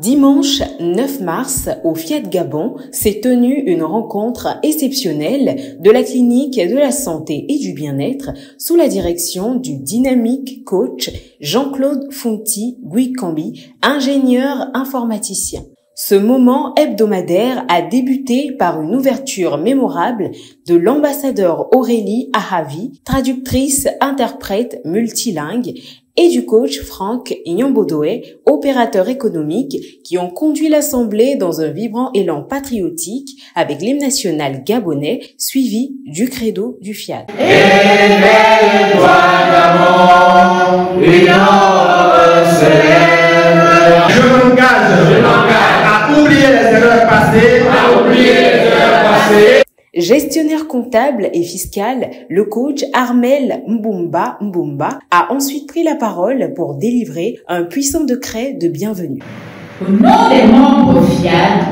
Dimanche 9 mars, au Fiat Gabon, s'est tenue une rencontre exceptionnelle de la clinique de la santé et du bien-être sous la direction du dynamique coach Jean-Claude Funti Guikambi, ingénieur informaticien. Ce moment hebdomadaire a débuté par une ouverture mémorable de l'ambassadeur Aurélie Ahavi, traductrice, interprète multilingue, et du coach Franck Nyambodoé, opérateur économique, qui ont conduit l'assemblée dans un vibrant élan patriotique avec l'hymne national gabonais suivi du credo du Fiat. Je m'engage à oublier les erreurs passées, Gestionnaire comptable et fiscal, le coach Armel Mbumba a ensuite pris la parole pour délivrer un puissant décret de bienvenue. Au nom des membres FIAD,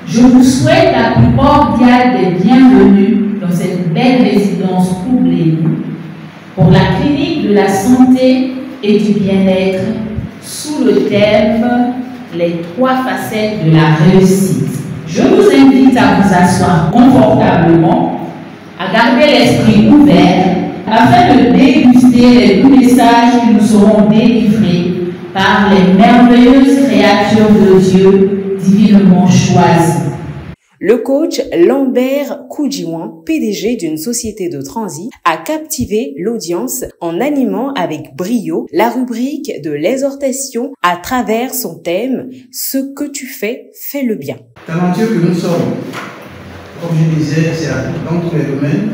je vous souhaite la plus cordiale des bienvenues dans cette belle résidence troublée pour la clinique de la santé et du bien-être sous le thème « Les trois facettes de la réussite ». Je vous invite à vous asseoir confortablement, à garder l'esprit ouvert afin de déguster les doux messages qui nous seront délivrés par les merveilleuses créatures de Dieu divinement choisies. Le coach Lambert Koudjiwan, PDG d'une société de transit, a captivé l'audience en animant avec brio la rubrique de l'exhortation à travers son thème « Ce que tu fais, fais-le bien ». Talentueux que nous sommes, comme je disais, c'est dans tous les domaines.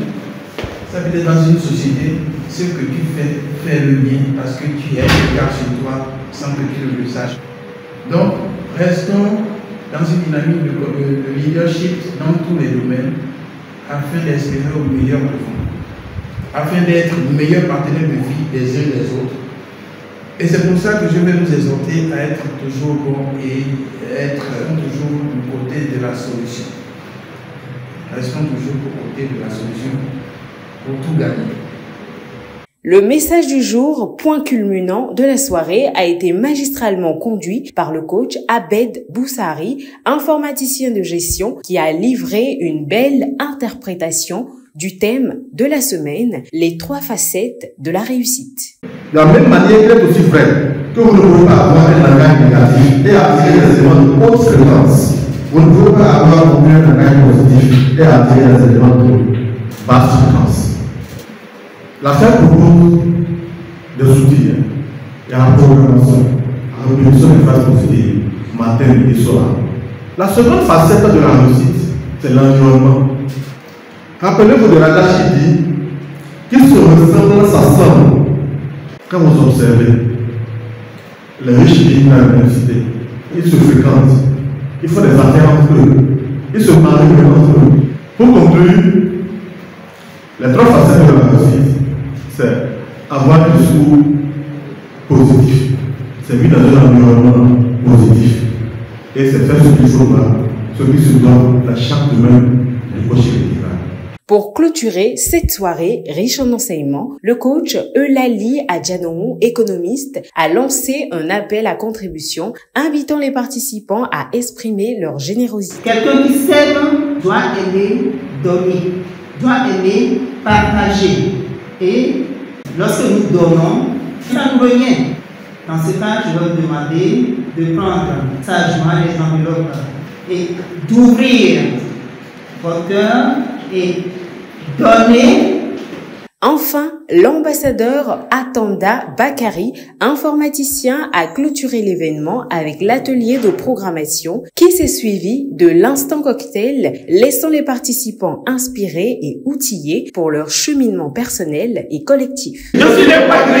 Ça peut être dans une société, ce que tu fais, fais-le bien, parce que tu es regard sur toi sans que tu le saches. Donc, restons dans une dynamique de leadership dans tous les domaines, afin d'espérer au meilleur devant, afin d'être le meilleur partenaire de vie des uns des autres. Et c'est pour ça que je vais nous exhorter à être toujours bons et être toujours du côté de la solution. Restons toujours du côté de la solution pour tout gagner. Le message du jour, point culminant de la soirée, a été magistralement conduit par le coach Abed Boussari, informaticien de gestion, qui a livré une belle interprétation du thème de la semaine, les trois facettes de la réussite. De la même manière, il est aussi vrai que vous ne pouvez pas avoir un langage négatif et attirer les éléments de haute fréquence. Vous ne pouvez pas avoir un langage positif et attirer les éléments de basse fréquence. L'affaire propose des outils. Il y a la programmation, la répétition des phases positives, matin, midi, soir. La seconde facette de la réussite, c'est l'environnement. Rappelez-vous de l'adage qui dit qu'ils se ressemblent, s'assemblent. Quand vous observez les riches pays dans la même cité, ils se fréquentent, ils font des affaires entre eux, ils se marient entre eux. Pour conclure, les trois facettes de la réussite, c'est avoir un discours positif, c'est vivre dans un environnement positif, et c'est faire ce qu'il faut là, ce qui se doit à chaque domaine du coaching. Pour clôturer cette soirée riche en enseignements, le coach Eulalie Adjanou, économiste, a lancé un appel à contribution, invitant les participants à exprimer leur générosité. Quelqu'un qui s'aime doit aimer donner, doit aimer partager. Et lorsque nous donnons, ça nous revient. Dans ce cas, je vais vous demander de prendre sagement les enveloppes et d'ouvrir votre cœur et donner. Enfin, l'ambassadeur Atanda Bakari, informaticien, a clôturé l'événement avec l'atelier de programmation qui s'est suivi de l'instant cocktail, laissant les participants inspirés et outillés pour leur cheminement personnel et collectif. Je suis le patron,